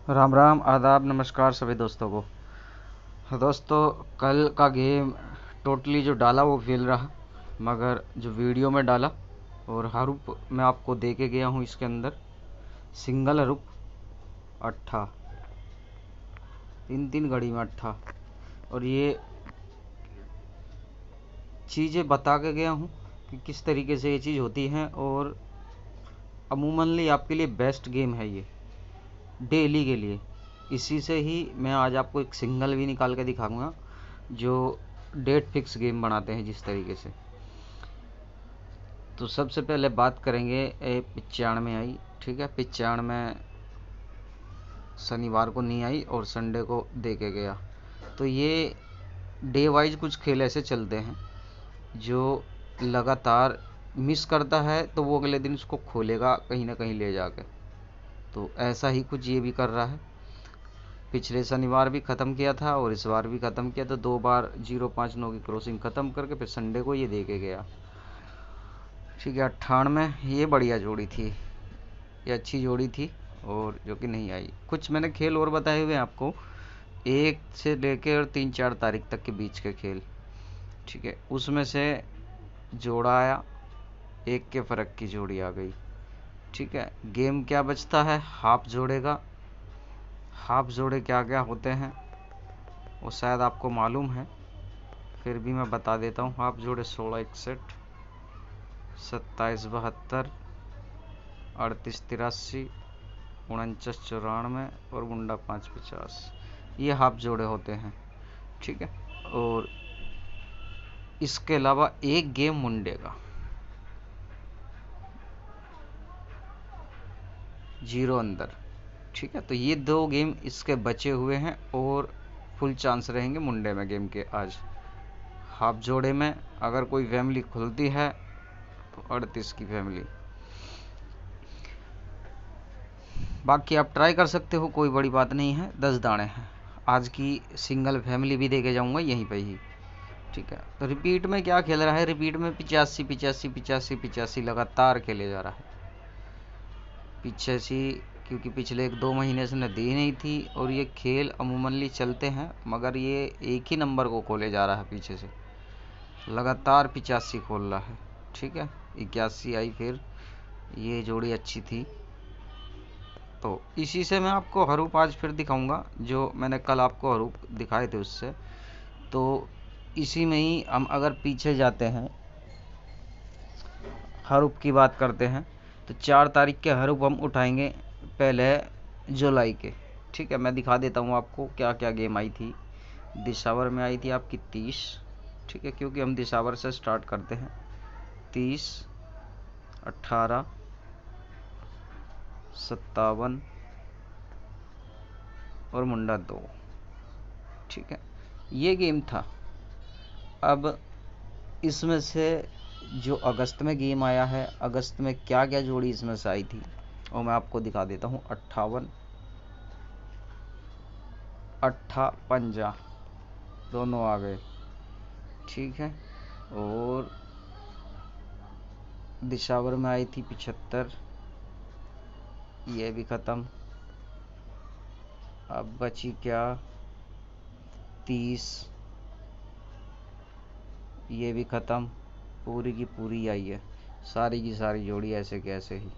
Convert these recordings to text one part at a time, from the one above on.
राम राम, आदाब, नमस्कार सभी दोस्तों को। दोस्तों, कल का गेम टोटली जो डाला वो फेल रहा, मगर जो वीडियो में डाला और हरूप मैं आपको दे के गया हूँ इसके अंदर सिंगल हरूप अट्ठा, तीन तीन घड़ी में अट्ठा, और ये चीज़ें बता के गया हूँ कि किस तरीके से ये चीज़ होती है। और अमूमनली आपके लिए बेस्ट गेम है ये, डेली के लिए। इसी से ही मैं आज आपको एक सिंगल भी निकाल के दिखाऊंगा जो डेट फिक्स गेम बनाते हैं जिस तरीके से। तो सबसे पहले बात करेंगे 95 आई, ठीक है। 95 शनिवार को नहीं आई और संडे को दे के गया। तो ये डे वाइज कुछ खेल ऐसे चलते हैं जो लगातार मिस करता है तो वो अगले दिन उसको खोलेगा कहीं ना कहीं ले जाके। तो ऐसा ही कुछ ये भी कर रहा है। पिछले शनिवार भी ख़त्म किया था और इस बार भी ख़त्म किया, तो 2 बार 059 की क्रॉसिंग ख़त्म करके फिर संडे को ये दे के गया, ठीक है। 98 ये बढ़िया जोड़ी थी, ये अच्छी जोड़ी थी और जो कि नहीं आई। कुछ मैंने खेल और बताए हुए हैं आपको, 1 से लेकर और 3-4 तारीख तक के बीच के खेल, ठीक है। उसमें से जोड़ा आया, एक के फ़र्क की जोड़ी आ गई, ठीक है। गेम क्या बचता है, हाफ जोड़े का। हाफ जोड़े क्या क्या होते हैं वो शायद आपको मालूम है, फिर भी मैं बता देता हूँ। हाफ जोड़े 1661, 2772, 3883, 4994 और मुंडा 550, ये हाफ जोड़े होते हैं, ठीक है। और इसके अलावा एक गेम मुंडे का, 0 अंदर, ठीक है। तो ये 2 गेम इसके बचे हुए हैं और फुल चांस रहेंगे मुंडे में गेम के आज। हाफ जोड़े में अगर कोई फैमिली खुलती है तो 38 की फैमिली। बाकी आप ट्राई कर सकते हो, कोई बड़ी बात नहीं है। 10 दाने हैं। आज की सिंगल फैमिली भी दे के जाऊंगा यहीं पे ही, ठीक है। तो रिपीट में क्या खेल रहा है, रिपीट में 85 85 85 85 लगातार खेले जा रहा है। 85, क्योंकि पिछले 1-2 महीने से न दी नहीं थी और ये खेल अमूमनली चलते हैं, मगर ये एक ही नंबर को खोले जा रहा है पीछे से, लगातार 85 खोल रहा है, ठीक है। 81 आई, फिर ये जोड़ी अच्छी थी। तो इसी से मैं आपको हरूप आज फिर दिखाऊंगा जो मैंने कल आपको हरूप दिखाए थे उससे। तो इसी में ही हम अगर पीछे जाते हैं, हरूप की बात करते हैं, तो 4 तारीख के हरूप हम उठाएंगे पहले जुलाई के, ठीक है। मैं दिखा देता हूँ आपको क्या क्या गेम आई थी। दिशावर में आई थी आपकी 30, ठीक है, क्योंकि हम दिशावर से स्टार्ट करते हैं। 30, 18, 57 और मुंडा 2, ठीक है। ये गेम था। अब इसमें से जो अगस्त में गेम आया है, अगस्त में क्या क्या जोड़ी इसमें से आई थी और मैं आपको दिखा देता हूँ। 58, 58 दोनों आ गए, ठीक है। और दिशावर में आई थी 75, ये भी ख़त्म। अब बची क्या, 30, ये भी ख़त्म। पूरी की पूरी आई है, सारी की सारी जोड़ी ऐसे के ऐसे ही।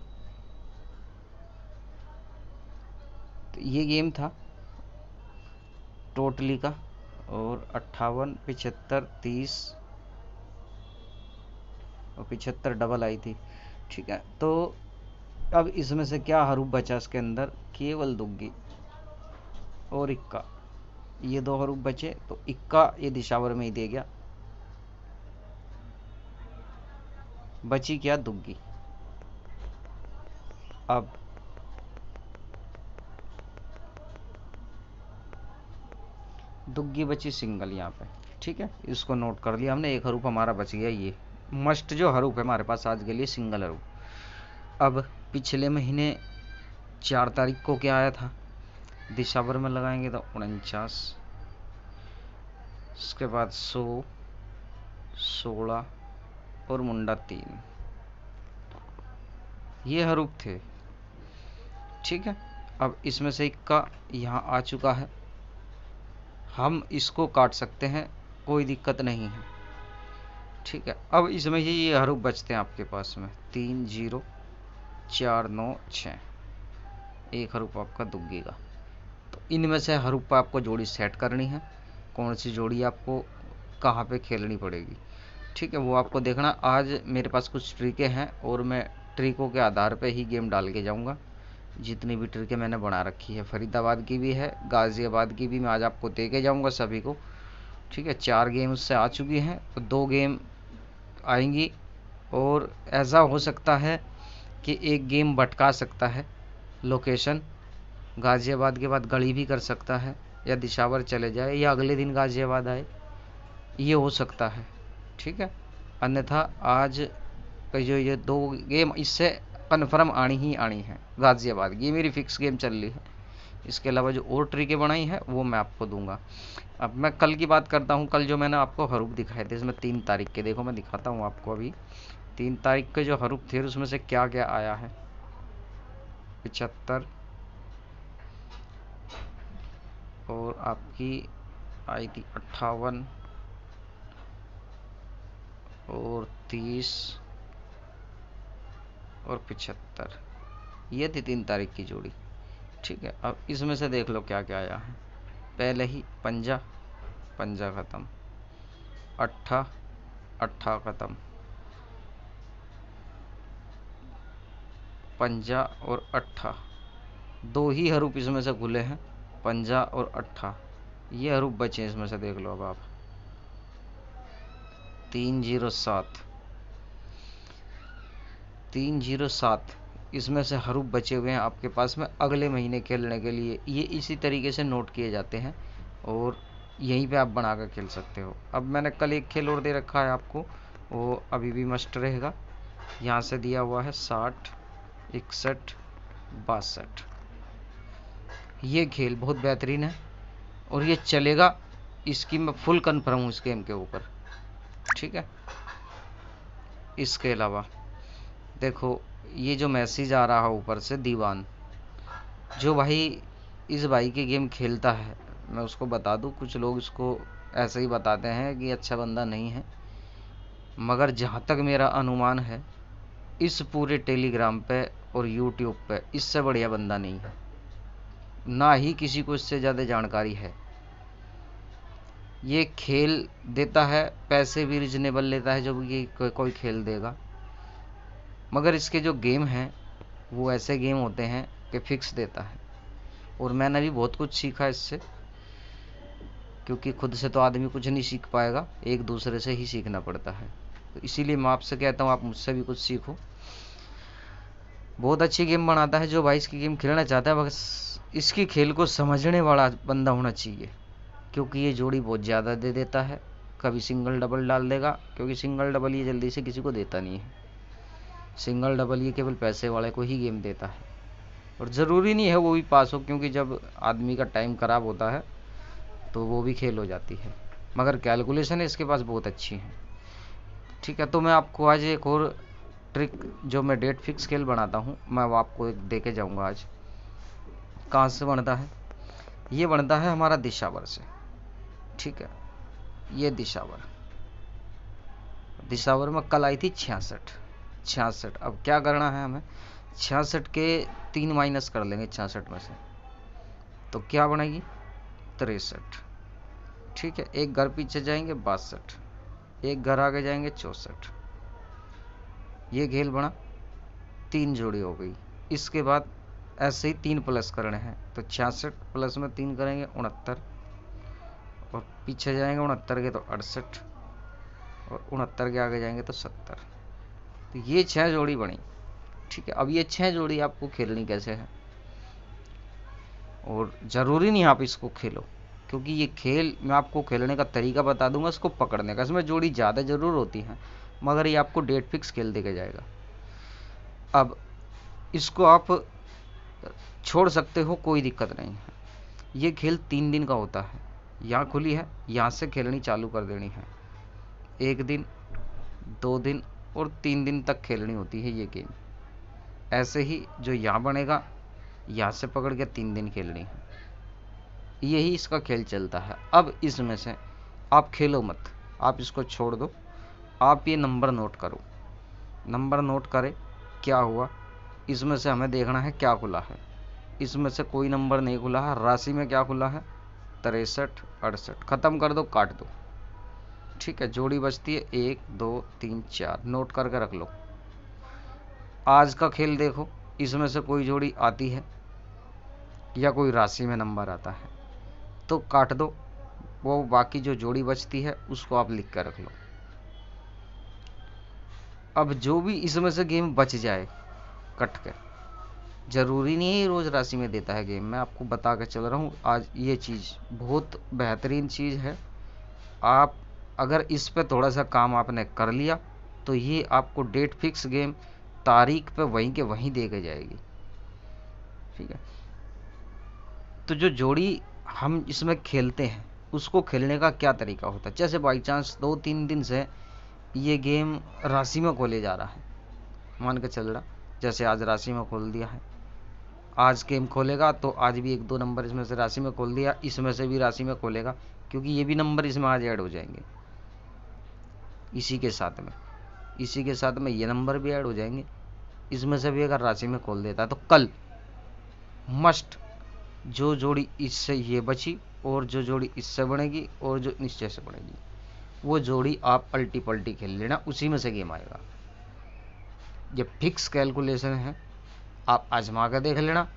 तो ये गेम था टोटली का। और 58, 75, 30 और 75 डबल आई थी, ठीक है। तो अब इसमें से क्या हरूप बचा इसके अंदर, केवल दुग्गी और इक्का, ये 2 हरूप बचे। तो इक्का ये दिशावर में ही दे गया, बची क्या, दुग्गी। अब दुग्गी बची सिंगल यहाँ पे, ठीक है। इसको नोट कर लिया हमने, एक हरूप हमारा बच गया। ये मस्ट जो हरूप है हमारे पास आज के लिए, सिंगल हरूप। अब पिछले महीने 4 तारीख को क्या आया था, दिशावर में लगाएंगे तो 49, उसके बाद 100, 16 और मुंडा 3, ये हरूप थे, ठीक है। अब इसमें से इक्का यहाँ आ चुका है, हम इसको काट सकते हैं, कोई दिक्कत नहीं है। ठीक है, अब इसमें ये हरूफ बचते हैं आपके पास में 3 0 4 9 6, एक हरूफ आपका दुग्गी का। तो इनमें से हरूफ पर आपको जोड़ी सेट करनी है, कौन सी जोड़ी आपको कहाँ पे खेलनी पड़ेगी। ठीक है, वो आपको देखना। आज मेरे पास कुछ ट्रिकें हैं और मैं ट्रिकों के आधार पे ही गेम डाल के जाऊंगा। जितनी भी ट्रिकें मैंने बना रखी है, फरीदाबाद की भी है, गाज़ियाबाद की भी, मैं आज आपको दे के जाऊँगा सभी को। ठीक है, 4 गेम उससे आ चुकी हैं, तो 2 गेम आएंगी, और ऐसा हो सकता है कि एक गेम भटका सकता है लोकेशन, गाज़ियाबाद के बाद गढ़ी भी कर सकता है, या दिशावर चले जाए, या अगले दिन गाज़ियाबाद आए, ये हो सकता है। ठीक है, अन्यथा आज का जो ये 2 गेम इससे कन्फर्म आनी ही आनी है गाज़ियाबाद की, ये मेरी फिक्स गेम चल रही है। इसके अलावा जो और ट्रिकें बनाई हैं वो मैं आपको दूंगा। अब मैं कल की बात करता हूँ। कल जो मैंने आपको हरूफ दिखाए थे, इसमें 3 तारीख के, देखो मैं दिखाता हूँ आपको अभी। 3 तारीख के जो हरूफ थे उसमें से क्या क्या आया है। 75 और आपकी आई थी 58 और 30 और 75, ये थी 3 तारीख की जोड़ी। ठीक है, अब इसमें से देख लो क्या क्या आया है। पहले ही पंजा, पंजा ख़त्म, अट्ठा, अट्ठा ख़त्म, पंजा और अट्ठा, 2 ही हरूफ इसमें से खुले हैं, पंजा और अट्ठा, ये हरूफ बचे इसमें से। देख लो अब आप 307, 307 इसमें से हरूफ बचे हुए हैं आपके पास में अगले महीने खेलने के लिए। ये इसी तरीके से नोट किए जाते हैं और यहीं पे आप बना कर खेल सकते हो। अब मैंने कल एक खेल और दे रखा है आपको, वो अभी भी मस्ट रहेगा। यहाँ से दिया हुआ है 60, 61, 62। ये खेल बहुत बेहतरीन है और ये चलेगा, इसकी मैं फुल कन्फर्म हूँ इस गेम के ऊपर। ठीक है, इसके अलावा देखो ये जो मैसेज आ रहा है ऊपर से, दीवान, जो भाई इस भाई के गेम खेलता है, मैं उसको बता दूं, कुछ लोग इसको ऐसे ही बताते हैं कि अच्छा बंदा नहीं है, मगर जहाँ तक मेरा अनुमान है इस पूरे टेलीग्राम पे और यूट्यूब पे इससे बढ़िया बंदा नहीं है, ना ही किसी को इससे ज़्यादा जानकारी है। ये खेल देता है, पैसे भी रिजनेबल लेता है, जब ये कोई खेल देगा, मगर इसके जो गेम हैं वो ऐसे गेम होते हैं कि फिक्स देता है। और मैंने भी बहुत कुछ सीखा इससे, क्योंकि खुद से तो आदमी कुछ नहीं सीख पाएगा, एक दूसरे से ही सीखना पड़ता है। तो इसीलिए मैं आपसे कहता हूँ आप मुझसे भी कुछ सीखो। बहुत अच्छी गेम बनाता है जो भाई इसकी गेम खेलना चाहता है, बस इसकी खेल को समझने वाला बंदा होना चाहिए, क्योंकि ये जोड़ी बहुत ज़्यादा दे देता है। कभी सिंगल डबल डाल देगा, क्योंकि सिंगल डबल ये जल्दी से किसी को देता नहीं है। सिंगल डबल ये केवल पैसे वाले को ही गेम देता है, और ज़रूरी नहीं है वो भी पास हो, क्योंकि जब आदमी का टाइम ख़राब होता है तो वो भी खेल हो जाती है, मगर कैलकुलेशन इसके पास बहुत अच्छी है। ठीक है, तो मैं आपको आज एक और ट्रिक, जो मैं डेट फिक्स खेल बनाता हूँ, मैं वो आपको एक दे के जाऊँगा आज। कहाँ से बनता है? ये बनता है हमारा दिशावर से। ठीक है, ये दिशावर, दिशावर में कल आई थी 66, 66। अब क्या करना है हमें, 66 के 3 माइनस कर लेंगे 66 में से, तो क्या बनेगी 63। ठीक है, एक घर पीछे जाएंगे 62, एक घर आगे जाएंगे 64। ये खेल बना, 3 जोड़ी हो गई। इसके बाद ऐसे ही 3 प्लस करने हैं, तो 66 प्लस में 3 करेंगे 69, और पीछे जाएंगे 69 के तो 68, और 69 के आगे जाएंगे तो 70। तो ये 6 जोड़ी बनी। ठीक है, अब ये 6 जोड़ी आपको खेलनी कैसे है, और ज़रूरी नहीं आप इसको खेलो, क्योंकि ये खेल मैं आपको खेलने का तरीका बता दूंगा, इसको पकड़ने का। इसमें जोड़ी ज़्यादा ज़रूर होती हैं, मगर ये आपको डेट फिक्स खेल दे के जाएगा। अब इसको आप छोड़ सकते हो, कोई दिक्कत नहीं है। ये खेल 3 दिन का होता है, यहाँ खुली है, यहाँ से खेलनी चालू कर देनी है। 1 दिन, 2 दिन और 3 दिन तक खेलनी होती है ये गेम। ऐसे ही जो यहाँ बनेगा यहाँ से पकड़ के 3 दिन खेलनी है। यही इसका खेल चलता है। अब इसमें से आप खेलो मत, आप इसको छोड़ दो। आप ये नंबर नोट करो, नंबर नोट करें क्या हुआ। इसमें से हमें देखना है क्या खुला है। इसमें से कोई नंबर नहीं खुला है। राशि में क्या खुला है? 63, 68। ख़त्म कर दो, काट दो। ठीक है, जोड़ी बचती है 1 2 3 4। नोट करके रख लो। आज का खेल देखो, इसमें से कोई जोड़ी आती है या कोई राशि में नंबर आता है तो काट दो। वो बाकी जो जोड़ी बचती है उसको आप लिख कर रख लो। अब जो भी इसमें से गेम बच जाए कट कर, ज़रूरी नहीं है रोज़ राशि में देता है गेम। मैं आपको बता के चल रहा हूँ आज ये चीज़ बहुत बेहतरीन चीज़ है। आप अगर इस पे थोड़ा सा काम आपने कर लिया तो ये आपको डेट फिक्स गेम तारीख पे वहीं के वहीं दे के जाएगी। ठीक है, तो जो जोड़ी हम इसमें खेलते हैं उसको खेलने का क्या तरीका होता है। जैसे बाई चांस 2-3 दिन से ये गेम राशि में खोले जा रहा है, मान के चल रहा, जैसे आज राशि में खोल दिया है, आज गेम खोलेगा तो आज भी 1-2 नंबर इसमें से राशि में खोल दिया, इसमें से भी राशि में खोलेगा, क्योंकि ये भी नंबर इसमें आज ऐड हो जाएंगे। इसी के साथ में ये नंबर भी ऐड हो जाएंगे। इसमें से भी अगर राशि में खोल देता है तो कल मस्ट जो जोड़ी इससे ये बची और जो जोड़ी इससे बनेगी और जो निश्चय से बनेगी वो जोड़ी आप अल्टी पल्टी खेल लेना, उसी में से गेम आएगा। ये फिक्स कैलकुलेशन है, आप आजमा कर देख लेना।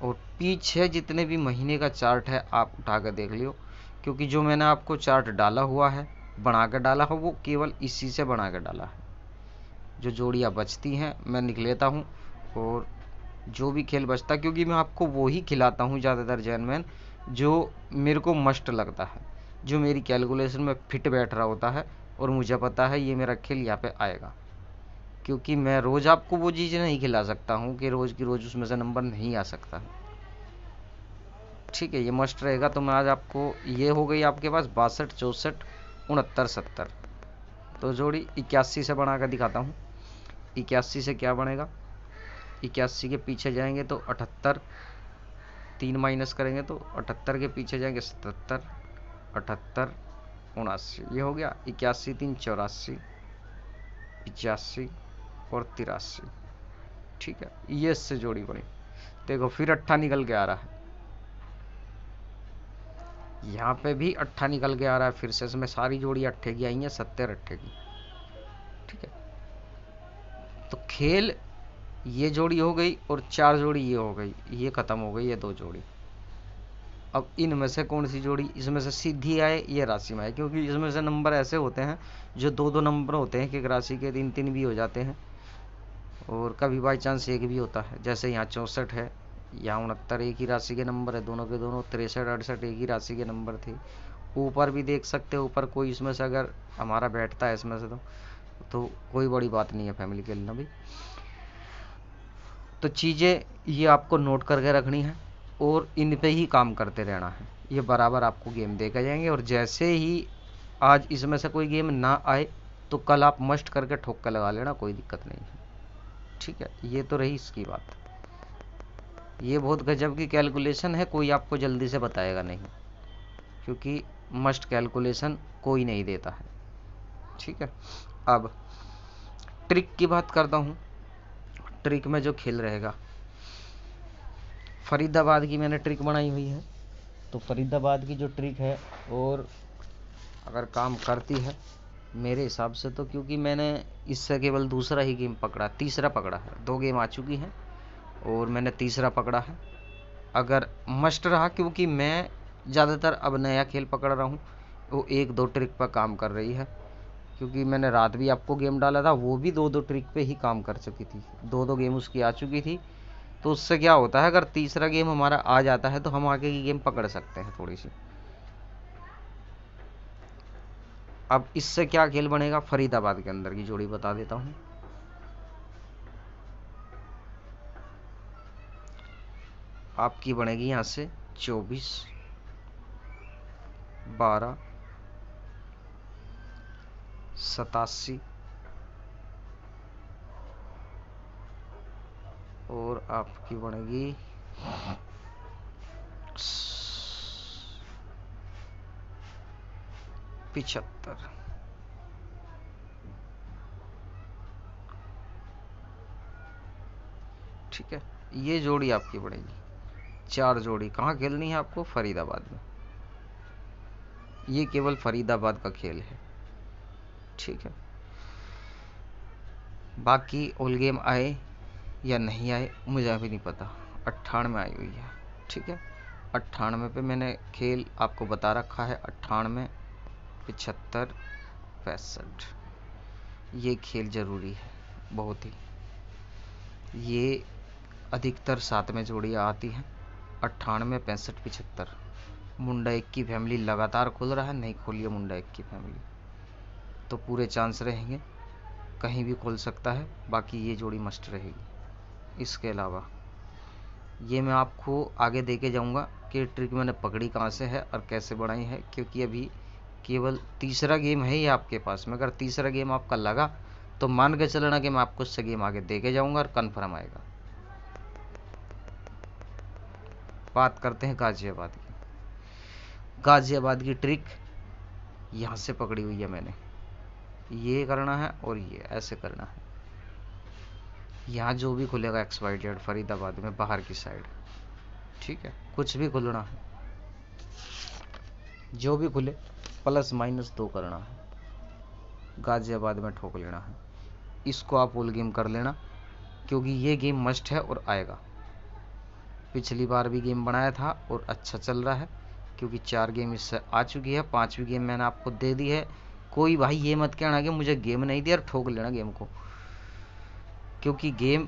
और पीछे जितने भी महीने का चार्ट है आप उठा कर देख लियो, क्योंकि जो मैंने आपको चार्ट डाला हुआ है, बना कर डाला है, वो केवल इसी से बना कर डाला है। जो जोड़ियाँ बचती हैं मैं लिख लेता हूँ, और जो भी खेल बचता, क्योंकि मैं आपको वो ही खिलाता हूँ ज़्यादातर जैनमैन जो मेरे को मस्ट लगता है, जो मेरी कैलकुलेशन में फिट बैठ रहा होता है और मुझे पता है ये मेरा खेल यहाँ पे आएगा। क्योंकि मैं रोज़ आपको वो चीज़ नहीं खिला सकता हूँ कि रोज़ की रोज़ उसमें से नंबर नहीं आ सकता है। ठीक है, ये मस्ट रहेगा। तो मैं आज आपको, ये हो गई आपके पास 62, 64, 69, 70। तो जोड़ी 81 से बना कर दिखाता हूँ। 81 से क्या बनेगा? 81 के पीछे जाएंगे तो 78, 3 माइनस करेंगे तो 78 के पीछे जाएंगे 77, 78, 79। ये हो गया 81, 3, 84, 85 और 83। ठीक है, ये इससे जोड़ी बनी। देखो फिर 8 निकल के आ रहा है, यहाँ पे भी 8 निकल के आ रहा है। फिर से इसमें सारी जोड़ी 8 की आई हैं, 70 8 की। ठीक है, तो खेल ये जोड़ी हो गई और 4 जोड़ी ये हो गई, ये खत्म हो गई, ये 2 जोड़ी। अब इनमें से कौन सी जोड़ी इसमें से सीधी आए, ये राशि में आए, क्योंकि इसमें से नंबर ऐसे होते हैं जो 2-2 नंबर होते हैं कि एक राशि के 3-3 भी हो जाते हैं, और कभी बाई चांस एक भी होता है। जैसे यहाँ 64 है, यहाँ 69 एक ही राशि के नंबर है, दोनों के दोनों। 63 68 एक ही राशि के नंबर थे। ऊपर भी देख सकते हो, ऊपर कोई इसमें से अगर हमारा बैठता है इसमें से तो कोई बड़ी बात नहीं है फैमिली के लिए भी। तो चीज़ें ये आपको नोट करके रखनी है और इन पे ही काम करते रहना है। ये बराबर आपको गेम देकर जाएंगे, और जैसे ही आज इसमें से कोई गेम ना आए तो कल आप मस्ट करके ठोक कर लगा लेना, कोई दिक्कत नहीं है। ठीक है, ये तो रही इसकी बात। ये बहुत गजब की कैलकुलेशन है, कोई आपको जल्दी से बताएगा नहीं, क्योंकि मस्ट कैलकुलेशन कोई नहीं देता है। ठीक है, अब ट्रिक की बात करता हूँ। ट्रिक में जो खेल रहेगा, फरीदाबाद की मैंने ट्रिक बनाई हुई है। तो फरीदाबाद की जो ट्रिक है, और अगर काम करती है मेरे हिसाब से तो, क्योंकि मैंने इससे केवल दूसरा ही गेम पकड़ा, तीसरा पकड़ा है। 2 गेम आ चुकी हैं और मैंने तीसरा पकड़ा है। अगर मस्ट रहा, क्योंकि मैं ज़्यादातर अब नया खेल पकड़ रहा हूँ, वो 1-2 ट्रिक पर काम कर रही है। क्योंकि मैंने रात भी आपको गेम डाला था, वो भी 2-2 ट्रिक पे ही काम कर चुकी थी, 2-2 गेम उसकी आ चुकी थी। तो उससे क्या होता है, अगर तीसरा गेम हमारा आ जाता है तो हम आगे की गेम पकड़ सकते हैं थोड़ी सी। अब इससे क्या खेल बनेगा, फरीदाबाद के अंदर की जोड़ी बता देता हूँ। आपकी बनेगी यहाँ से 24, 12, 87 और आपकी बनेगी पिछहत्तर। ठीक है, ये जोड़ी आपकी पड़ेगी। 4 जोड़ी कहाँ खेलनी है आपको? फरीदाबाद में। ये केवल फरीदाबाद का खेल है। ठीक है, बाकी ऑल गेम आए या नहीं आए मुझे अभी नहीं पता। 98 आई हुई है। ठीक है, 98 पे मैंने खेल आपको बता रखा है। 98, 75, 65 ये खेल ज़रूरी है बहुत ही। ये अधिकतर 7 में जोड़ियाँ आती हैं। 98, 65, 75। मुंडा एक की फैमिली लगातार खुल रहा है, नहीं खोलिए मुंडा एक की फैमिली तो पूरे चांस रहेंगे, कहीं भी खोल सकता है। बाकी ये जोड़ी मस्ट रहेगी। इसके अलावा ये मैं आपको आगे दे के जाऊँगा कि ट्रिक मैंने पकड़ी कहाँ से है और कैसे बढ़ाई है, क्योंकि अभी केवल तीसरा गेम है ये आपके पास में। अगर तीसरा गेम आपका लगा तो मान के चलना कि मैं आपको उससे गेम आगे दे के जाऊँगा और कन्फर्म आएगा। बात करते हैं गाजियाबाद की। गाजियाबाद की ट्रिक यहाँ से पकड़ी हुई है मैंने। ये करना है और ये ऐसे करना है। यहाँ जो भी खुलेगा XYZ फरीदाबाद में बाहर की साइड, ठीक है, कुछ भी खुलना है, जो भी खुले +- 2 करना है। गाजियाबाद में ठोक लेना है। इसको आप ऑल गेम कर लेना, क्योंकि ये गेम मस्ट है और आएगा। पिछली बार भी गेम बनाया था और अच्छा चल रहा है, क्योंकि 4 गेम इससे आ चुकी है। 5वीं गेम मैंने आपको दे दी है। कोई भाई ये मत कहना कि मुझे गेम नहीं दिया, और ठोक लेना गेम को, क्योंकि गेम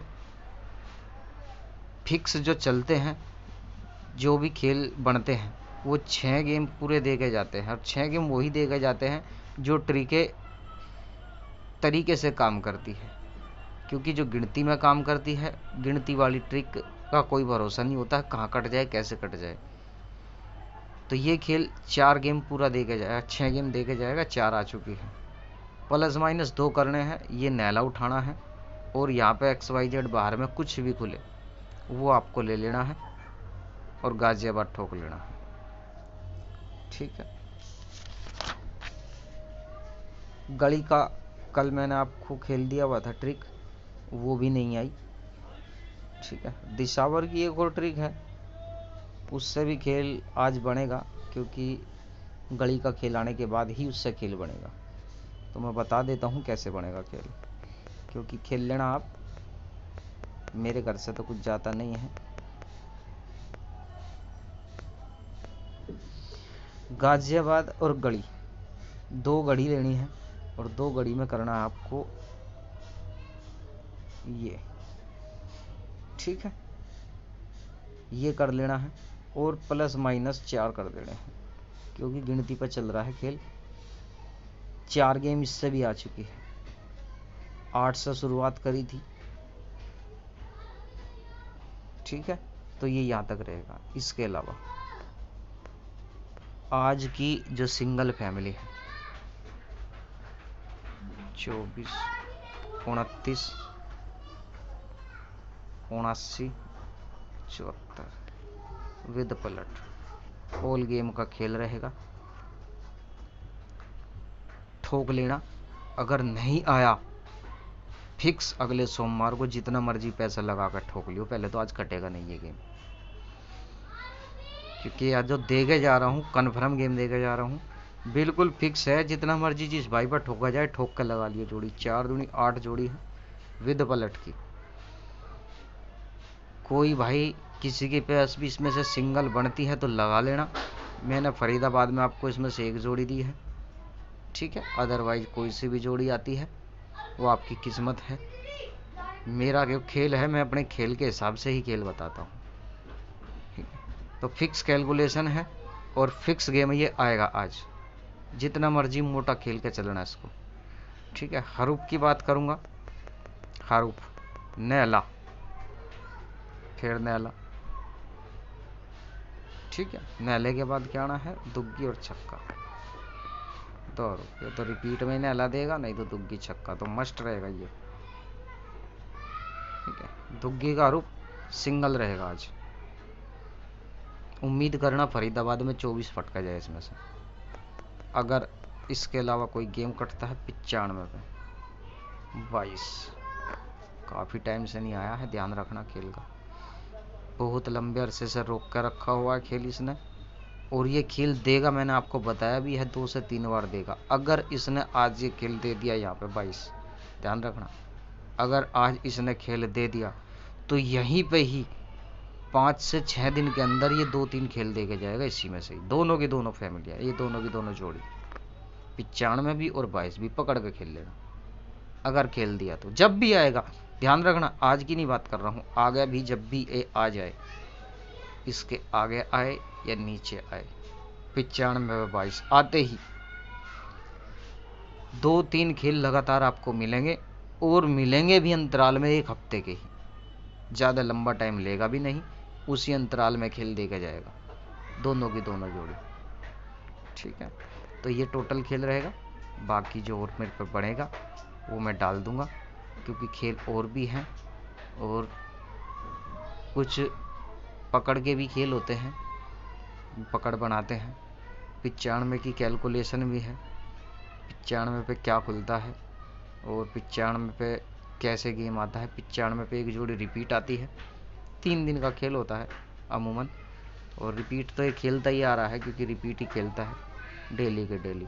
फिक्स जो चलते हैं, जो भी खेल बनते हैं, वो 6 गेम पूरे दे के जाते हैं। और 6 गेम वही दे के जाते हैं जो ट्रिकें तरीके से काम करती है, क्योंकि जो गिनती में काम करती है, गिनती वाली ट्रिक का कोई भरोसा नहीं होता है, कहाँ कट जाए कैसे कट जाए। तो ये खेल 4 गेम पूरा दे के जाएगा, 6 गेम दे के जाएगा। 4 आ चुकी है। +- 2 करने हैं। ये नैला उठाना है और यहाँ पे XYZ बाहर में कुछ भी खुले वो आपको ले लेना है और गाजियाबाद ठोक लेना है। ठीक है, गली का कल मैंने आपको खेल दिया हुआ था ट्रिक, वो भी नहीं आई। ठीक है, दिशावर की एक और ट्रिक है, उससे भी खेल आज बनेगा, क्योंकि गली का खेल आने के बाद ही उससे खेल बनेगा। तो मैं बता देता हूँ कैसे बनेगा खेल, क्योंकि खेल लेना आप, मेरे घर से तो कुछ जाता नहीं है। गाजियाबाद और गढ़ी, 2 गढ़ी लेनी है और 2 गढ़ी में करना है आपको ये। ठीक है, ये कर लेना है और +- 4 कर देने हैं, क्योंकि गिनती पर चल रहा है खेल। 4 गेम इससे भी आ चुकी है। 8 से शुरुआत करी थी। ठीक है, तो ये यहाँ तक रहेगा। इसके अलावा आज की जो सिंगल फैमिली है, 24, 29, 79, 74 विद पलट ऑल गेम का खेल रहेगा। ठोक लेना, अगर नहीं आया फिक्स अगले सोमवार को जितना मर्जी पैसा लगा कर ठोक लियो, पहले तो आज कटेगा नहीं ये गेम, क्योंकि आज जो देके जा रहा हूँ कन्फर्म गेम देके जा रहा हूँ, बिल्कुल फिक्स है। जितना मर्जी जिस भाई पर ठोका जाए ठोक कर लगा लियो जोड़ी। 4 दूनी 8 जोड़ी है विद पलट की। कोई भाई किसी के पास भी इसमें से सिंगल बनती है तो लगा लेना। मैंने फरीदाबाद में आपको इसमें से 1 जोड़ी दी है। ठीक है, अदरवाइज कोई सी भी जोड़ी आती है वो आपकी किस्मत है। मेरा जो खेल है, मैं अपने खेल के हिसाब से ही खेल बताता हूँ। ठीक है, तो फिक्स कैलकुलेशन है और फिक्स गेम ये आएगा आज। जितना मर्जी मोटा खेल के चलना इसको। ठीक है, हरूफ की बात करूँगा। हरूफ, नैला, फिर नैला। ठीक है, नैले के बाद क्या आना है? दुग्गी और छक्का। 2 रुपये तो रिपीट में नैला देगा, नहीं तो दुग्गी छक्का तो मस्ट रहेगा ये। ठीक है, दुग्गी का हरूफ सिंगल रहेगा आज। उम्मीद करना फरीदाबाद में 24 फटका जाए इसमें से। अगर इसके अलावा कोई गेम कटता है 95 पे 22। काफ़ी टाइम से नहीं आया है, ध्यान रखना खेल का। बहुत लंबे अरसे से रोक कर रखा हुआ है खेल इसने, और ये खेल देगा, मैंने आपको बताया भी है 2 से 3 बार देगा। अगर इसने आज ये खेल दे दिया यहाँ पे 22, ध्यान रखना, अगर आज इसने खेल दे दिया तो यहीं पे ही 5 से 6 दिन के अंदर ये 2-3 खेल दे के जाएगा इसी में से ही। दोनों की दोनों फैमिलियाँ, ये दोनों की दोनों जोड़ी 95 भी और 22 भी पकड़ के खेल लेना। अगर खेल दिया तो जब भी आएगा, ध्यान रखना, आज की नहीं बात कर रहा हूँ, आगे भी जब भी ये आ जाए, इसके आगे आए या नीचे आए, 95 22 आते ही 2-3 खेल लगातार आपको मिलेंगे, और मिलेंगे भी अंतराल में 1 हफ्ते के ही, ज़्यादा लंबा टाइम लेगा भी नहीं, उसी अंतराल में खेल देगा जाएगा दोनों की दोनों जोड़ी। ठीक है, तो ये टोटल खेल रहेगा। बाकी जो और मेरे पे बढ़ेगा वो मैं डाल दूंगा, क्योंकि खेल और भी हैं, और कुछ पकड़ के भी खेल होते हैं, पकड़ बनाते हैं। 95 की कैलकुलेशन भी है, 95 पे क्या खुलता है और 95 पे कैसे गेम आता है। 95 पे एक जोड़ी रिपीट आती है, 3 दिन का खेल होता है अमूमन, और रिपीट तो ये खेलता ही आ रहा है, क्योंकि रिपीट ही खेलता है डेली के डेली।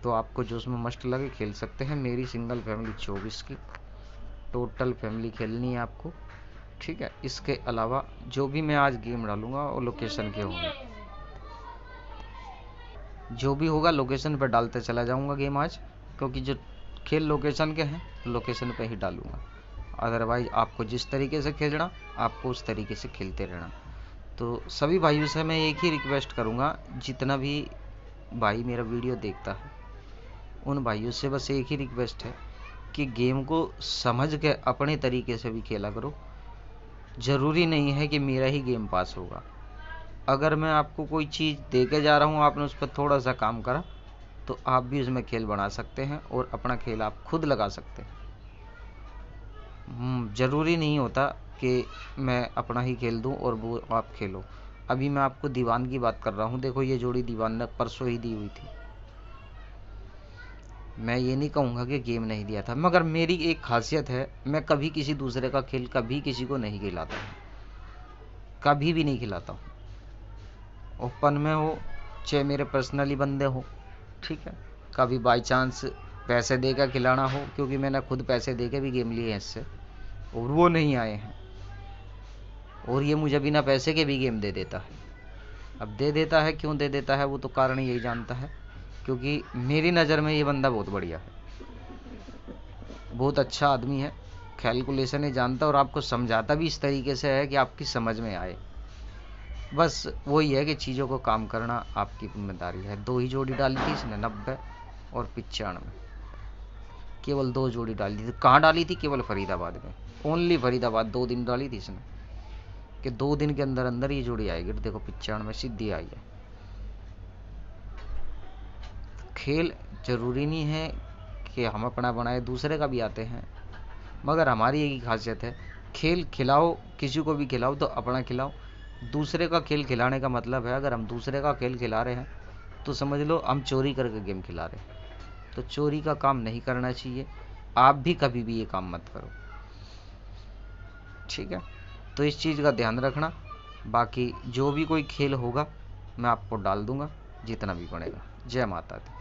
तो आपको जो उसमें मस्ट लगे खेल सकते हैं। मेरी सिंगल फैमिली 24 की टोटल फैमिली खेलनी है आपको। ठीक है, इसके अलावा जो भी मैं आज गेम डालूंगा वो लोकेशन के होंगे, जो भी होगा लोकेशन पर डालते चला जाऊंगा गेम आज, क्योंकि जो खेल लोकेशन के हैं लोकेशन पे ही डालूंगा। अदरवाइज आपको जिस तरीके से खेलना, आपको उस तरीके से खेलते रहना। तो सभी भाइयों से मैं एक ही रिक्वेस्ट करूंगा, जितना भी भाई मेरा वीडियो देखता है उन भाइयों से बस एक ही रिक्वेस्ट है कि गेम को समझ के अपने तरीके से भी खेला करो। ज़रूरी नहीं है कि मेरा ही गेम पास होगा। अगर मैं आपको कोई चीज़ दे के जा रहा हूँ, आपने उस पर थोड़ा सा काम करा, तो आप भी उसमें खेल बना सकते हैं और अपना खेल आप खुद लगा सकते हैं। ज़रूरी नहीं होता कि मैं अपना ही खेल दूं और वो आप खेलो। अभी मैं आपको दीवान की बात कर रहा हूँ, देखो ये जोड़ी दीवान ने परसों ही दी हुई थी। मैं ये नहीं कहूँगा कि गेम नहीं दिया था, मगर मेरी एक खासियत है, मैं कभी किसी दूसरे का खेल कभी किसी को नहीं खिलाता हूँ, कभी भी नहीं खिलाता हूँ। ओपन में हो चाहे मेरे पर्सनली बंदे हो, ठीक है। कभी बाई चांस पैसे देकर खिलाना हो, क्योंकि मैंने खुद पैसे दे के भी गेम लिए हैं इससे, और वो नहीं आए हैं, और ये मुझे बिना पैसे के भी गेम दे देता है। अब दे देता है, क्यों दे देता है, वो तो कारण यही जानता है, क्योंकि मेरी नज़र में ये बंदा बहुत बढ़िया है, बहुत अच्छा आदमी है, कैलकुलेशन ही जानता, और आपको समझाता भी इस तरीके से है कि आपकी समझ में आए। बस वही है कि चीज़ों को काम करना आपकी जिम्मेदारी है। 2 ही जोड़ी डाली थी इसने, 90 और 95, केवल 2 जोड़ी डाली थी। कहाँ डाली थी? केवल फरीदाबाद में, ओनली फरीदाबाद। 2 दिन डाली थी इसने, कि 2 दिन के अंदर अंदर ये जोड़ी आएगी। देखो 95 सीधी आई है। खेल जरूरी नहीं है कि हम अपना बनाए, दूसरे का भी आते हैं, मगर हमारी एक ही खासियत है, खेल खिलाओ, किसी को भी खिलाओ तो अपना खिलाओ। दूसरे का खेल खिलाने का मतलब है, अगर हम दूसरे का खेल खिला रहे हैं तो समझ लो हम चोरी करके गेम खिला रहे हैं। तो चोरी का काम नहीं करना चाहिए, आप भी कभी भी ये काम मत करो, ठीक है। तो इस चीज़ का ध्यान रखना। बाकी जो भी कोई खेल होगा मैं आपको डाल दूंगा, जितना भी पड़ेगा। जय माता दी।